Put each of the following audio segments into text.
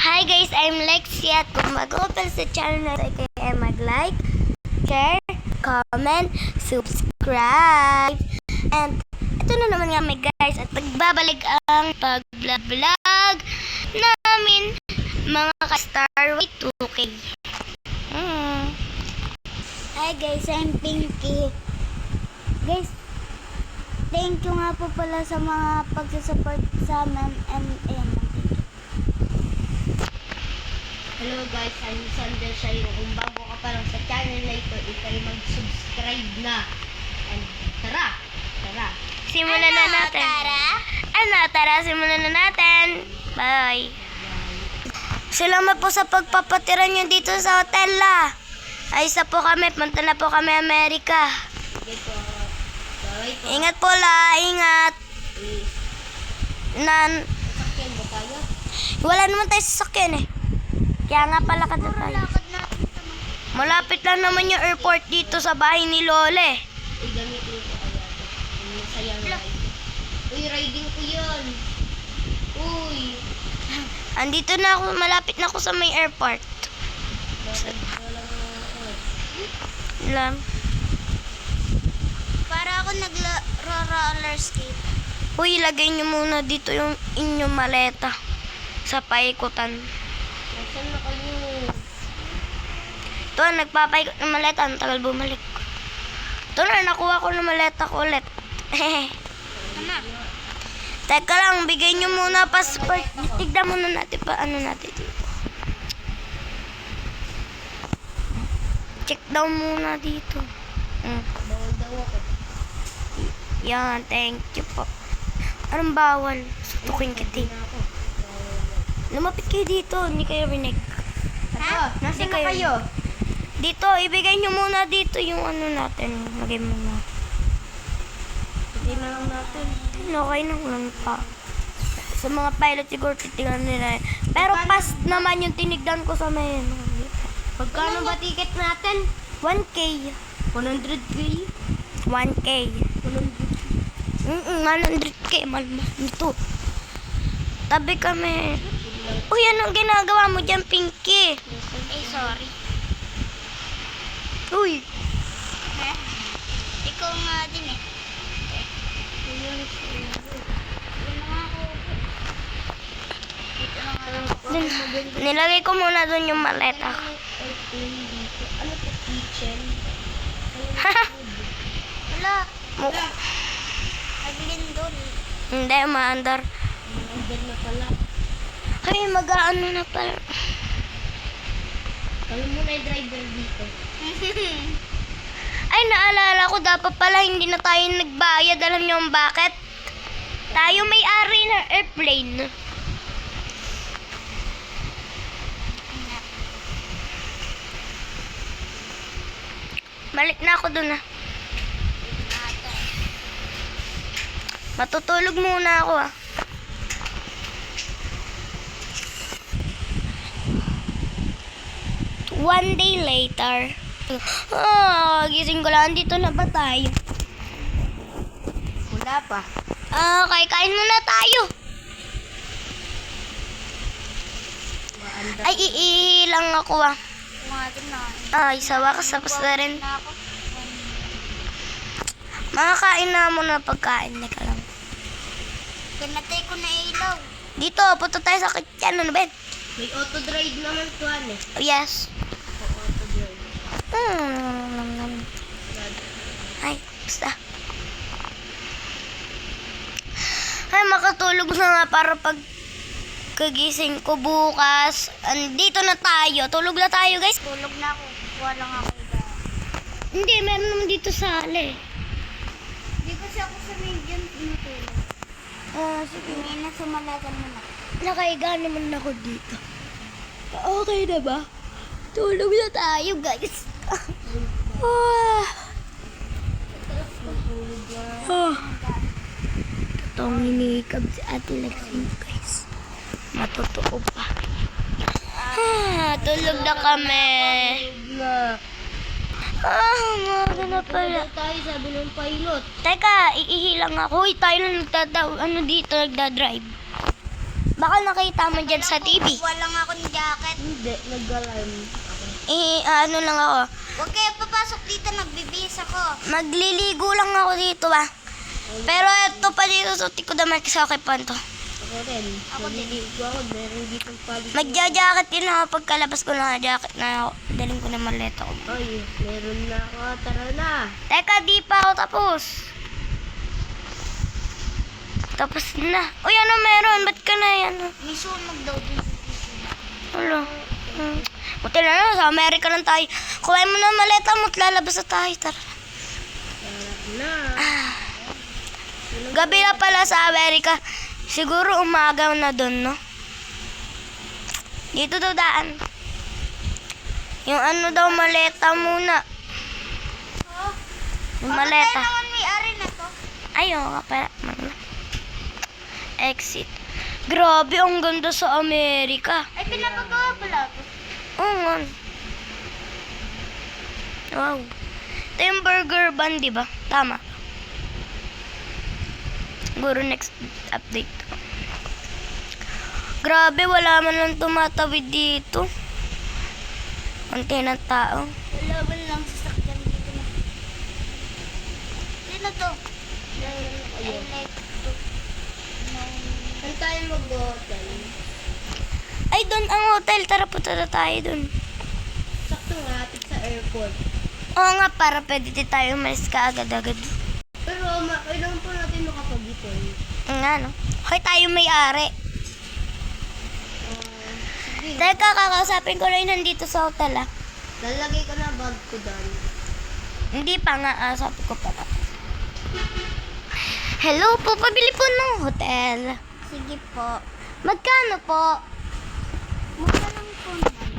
Hi guys, I'm Lexi at kung mag-open sa channel na ito ay mag-like, share, comment, subscribe. And ito na naman nga may guys at nagbabalik ang pag-vlog namin mga ka-Starway 2K. Hi guys, I'm Pinky. Guys, thank you nga po pala sa mga pagsusupport sa amin and Hello guys, I'm Sander Shairo. Kung bago ka pa lang sa channel na ito, ikay mag-subscribe na. And tara! Simulan na natin. Tara, simulan na natin. Bye! Salamat po sa pagpapatira nyo dito sa hotel la. Ayos na po kami, punta na po kami Amerika. Ingat po la, ingat. Wala naman tayo sasakyan eh. Kaya nga pala ka tayo. Malapit lang naman yung airport dito sa bahay ni Lole. Uy, riding ko yun. Uy. Andito na ako, malapit na ako sa may airport. Alam. para ako nagro-roller skate. Uy, ilagay nyo muna dito yung inyong maleta sa paikutan. Nasaan na kayo? Ito, nagpapaikot ng maleta. Ang tagal bumalik. Ito na, nakuha ko ng maleta ko ulit. Ano? Teka lang, bigay nyo muna passport. Tignan muna natin pa ano natin dito. Check daw muna dito. Bawal daw ako. Yan, thank you po. Anong bawal? Sutukin kita. Lumapit kayo dito, hindi kayo rinig. Ha? Nasaan na kayo? Dito, ibigay nyo muna dito yung ano natin. Lagay muna. Hindi na lang natin. Okay na lang pa. Sa mga pilot siguro titignan nila. Pero past naman yung tinignan ko sa may ano. Pagkano ba ticket natin? 1K. 100k? 1K. 100K. Malma. Ito. Tabi kami. Uy, anong ginagawa mo dyan, Pinky? Sorry. Uy. Ikaw nga din eh. Nilagay ko muna doon yung maleta. Ano to? Kitchen? Wala. Naglindol. Hindi, maandar. Naglindol na pala. Ay, mag-ano na pala. Kami muna yung driver dito. Ay, naalala ko, dapat pala hindi na tayo nagbayad. Alam niyo kung bakit? Tayo may-ari ng airplane. Balik na ako dun Matutulog muna ako One day later. Gising ko lang. Dito na ba tayo? Wala pa. Okay, kain muna tayo. Ay, iilang ako Umatin na. Ay, sawa ka tapos na rin. Makakain na muna pagkain. Teka lang. Pinatay ko na ilaw. Dito, punta tayo sa kitchen. Ano ba? May auto-drive naman tuwan eh. Oh, yes. Auto-drive. Ay, basta. Ay, makatulog na nga para pag kagising ko bukas. Andito na tayo. Tulog na tayo, guys. Tulog na ako. Kuha lang ako iba. Hindi, meron naman dito sa hali. Hindi kasi ako sa medium tinutulog. Sige. Hindi na sumalagan mo na. Nakaiga naman ako dito. Okay na ba? Tulog na tayo, guys. Itong hinikab si Ate Lexi, guys. Matotoo pa. Tulog na kami. Mga na pala. Tayo sabi ng pilot. Teka, iihilang ako. Uy, tayo lang nagdadrive. Baka nakita mo dyan sa TV. Walang akong jacket. Hindi, nag-alarm ako. Ano lang ako. Huwag kayo papasok dito, nagbibihis ako. Magliligo lang ako dito ba. Pero ito pa dito, suti ko naman kasi okay pa to. Ako rin. Ako din. Naliligo ako, meron ditong palit. Magja-jacket din ako pagkalabas ko ng jacket na daling ko na maleta ko. Ay, meron na ako. Tara na. Teka, di pa ako tapos. Tapos na. Uy, ano meron? Ba't ka na yan? May sunog daw din. Wala. Buti na lang, sa Amerika lang tayo. Kuhain mo na maleta mo at lalabas na tayo. Tara. Tara na. Gabi na pala sa Amerika. Siguro umaga na doon, no? Dito daw daan. Yung ano daw, maleta muna. Yung maleta. Bakit naman may-ari na to? Ayaw ka pala. Exit. Grabe, ang ganda sa Amerika. Ay, pinapagawa pala to. Oo nga. Wow. Ito yung burger bun, di ba? Tama. Siguro next update. Grabe, wala man lang tumatawid dito. Konti ng tao. Wala ba lang sasakyan dito na? Sino to? I like to. Saan tayo mag-hotel? Ay, doon ang hotel. Tara, punta na tayo doon. Sakto nga, atik sa airport. Oo nga, para pwede din tayo umalis ka agad-agad. Pero, kailangan pa natin makapag-ipon. Nga, no? Hoy, tayo may-ari. Sige. Teka, kakausapin ko rin nandito sa hotel, ah. Lalagay ko na bag ko doon. Hindi pa nga, sabi ko pa na. Hello po, pabili po ng hotel. Sige po. Magkano po? Mukha lang po naman.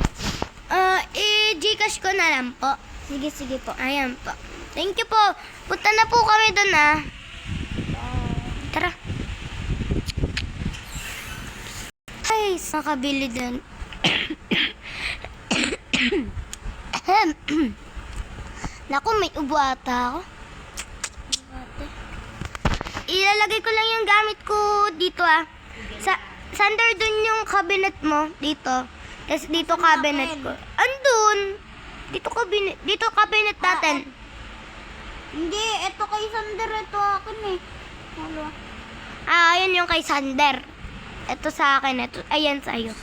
Gcash ko na lang po. Sige, sige po. Ayan po. Thank you po. Punta na po kami doon, ah. Tara. Ay, nakabili din. Naku, may ubo ata ako. Ilalagay ko lang yung gamit ko dito, ah. Sander, dun yung cabinet mo. Dito. Tapos dito cabinet ko. Andun. Dito cabinet natin. Hindi, ito kay Sander, ito akin eh. Wala. Ayan yung kay Sander. Ito sa akin. Ito, ayan sa'yo.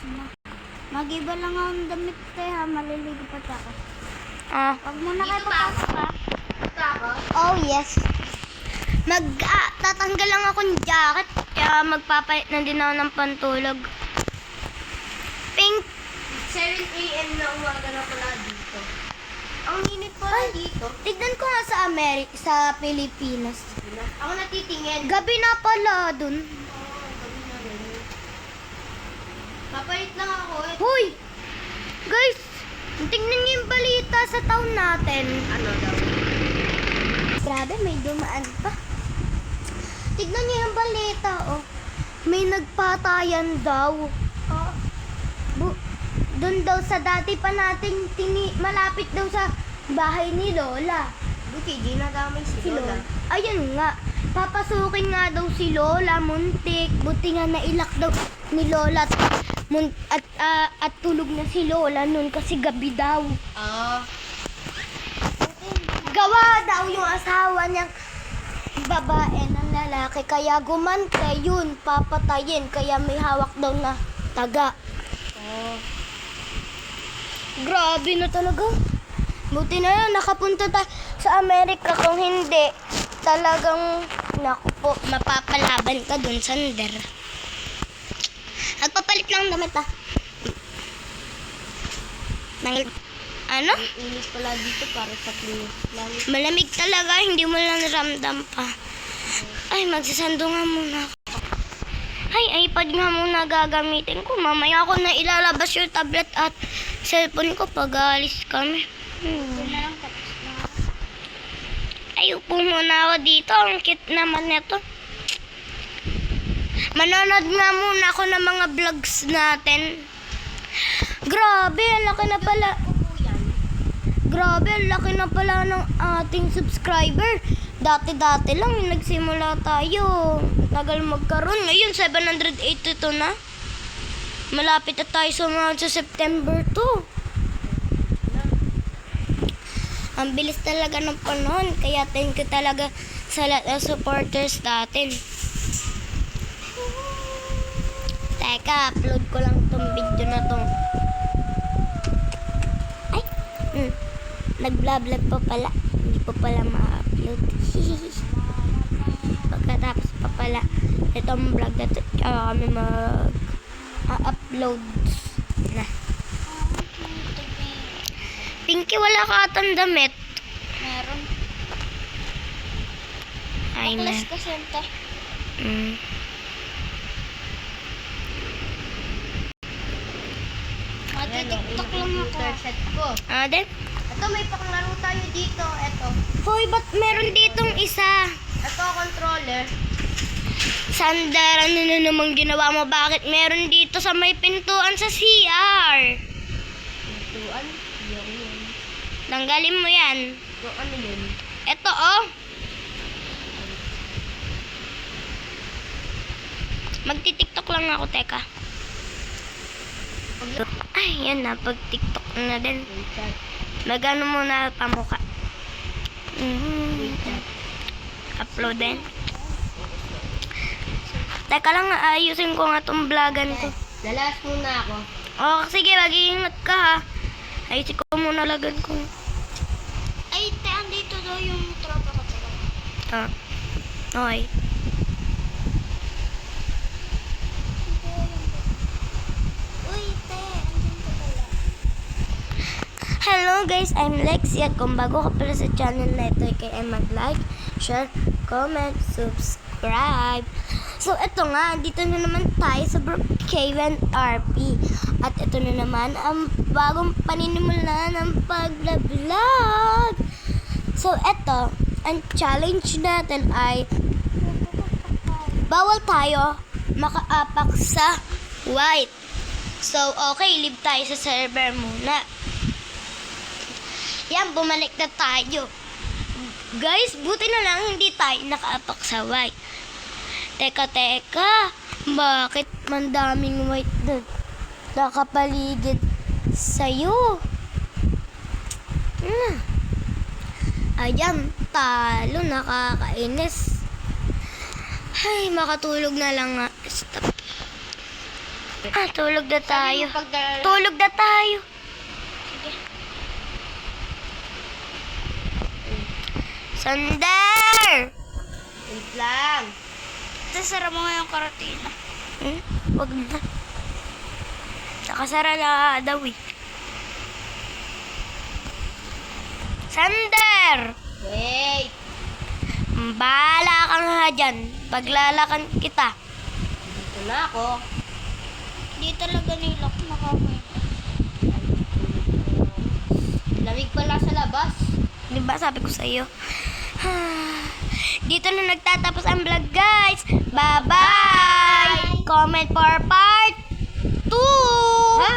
Mag-iba lang akong damit tayo ha, maliligo pa ako. Huwag muna kayo papasok ha. Oh, yes. Tatanggal lang akong jacket. Kaya magpapalit na din ako ng pantulog. Pink. 7 a.m. na umaga na pala dito. Ang init pala dito. Tignan ko nga sa Pilipinas. Ako natitingin. Gabi na pala dun. Papalit lang ako. Hoy! Guys! Tignan niyo yung balita sa town natin. Ano daw? Grabe, may dumaan pa. Tignan niyo yung balita, oh. May nagpatayan daw. Doon daw sa dati pa nating malapit daw sa bahay ni Lola. Buti, di nadamay si Lola. Ayun nga. Papasukin nga daw si Lola, muntik. Buti nga nailak daw ni Lola at tulog na si Lola nun kasi gabi daw. Gawa daw yung asawa niyang babae ng lalaki. Kaya gumante yun, papatayin. Kaya may hawak daw na taga. Grabe na talaga. Buti na lang, nakapunta tayo sa Amerika. Kung hindi, talagang, naku po, mapapalaban ka dun, Sander. Nagpapalit lang damit, ah. Ano? Init pala dito para sa klinis lang. Malamig talaga, hindi mo lang ramdam pa. Ay, magsasando nga muna ako. Ay, iPad nga muna gagamitin ko. Mamaya ako na ilalabas yung tablet at cellphone ko pag aalis kami. Ito na lang tapos na. Ay, upo muna ako dito. Ang cute naman nito. Manonood nga muna ako ng mga vlogs natin. Grabe, ang laki na pala. Grabe, ang laki na pala ng ating subscriber. Dati-dati lang, nagsimula tayo. Tagal magkaroon. Ngayon, 782 na. Malapit na tayo sa September 2. Ang bilis talaga ng panahon. Kaya thank you talaga sa lahat ng supporters natin. Teka, upload ko lang tong video na to. Ay, nag-vlog pa pala. Hindi pa pala ma-upload. Pagkatapos pa pala itong vlog na to, kami mag-upload na. Pinky, wala ka atang damit. Meron. Ay, na. Class kasi ito. Mati-tiktok lang ako. Computer set ko. Din? Ito, may paklaro tayo dito. Ito. Hoy, ba't meron ditong isa? Ito, controller. Sander, ano na naman ginawa mo? Bakit meron dito sa may pintuan sa CR? Pintuan. Yun. Tanggalin mo yan. Yung ano yun? Ito, oh. Magti-tiktok lang ako, teka. Ay, yan na. Pag-tiktok na din. Wait, chat. Magano muna pamuka. Wait, chat. Upload din. Teka lang, ayusin ko nga tong vlogan ko. Lalas muna ako. Oh, sige, mag-iingat ka ha. Ayusin ko muna lagan ko. Ay, te, andito daw yung tropa ko talaga. Okay. Uy, te, andito pala. Hello guys, I'm Lexi at kung bago ka pala sa channel na ito, kaya mag-like, share, comment, subscribe. So, ito nga, dito na naman tayo sa Brookhaven RP. At ito na naman ang bagong paninimula ng pag-vlog. So, ito, ang challenge natin ay bawal tayo makaapak sa white. So, okay, leave tayo sa server muna. Yan, bumalik na tayo. Guys, buti na lang hindi tayo nakaapak sa white. Teka. Bakit mandaming white doon? Nakapaligid sa'yo. Ayan, talo, nakakainis. Ay, makatulog na lang nga. Stop. Tulog na tayo. Tulog na tayo. Sander! Wait lang. Sara mo nga yung karatina. Wag na. Nakasara na daw eh. Sander! Wait. Bahala ka nga dyan. Paglalakan kita. Dito na ako. Hindi talaga nilak nakakaita. Lamig pala sa labas. Di ba sabi ko sa iyo? Dito na nagtatapos ang vlog, guys. Bye-bye! Comment for part 2! Ha?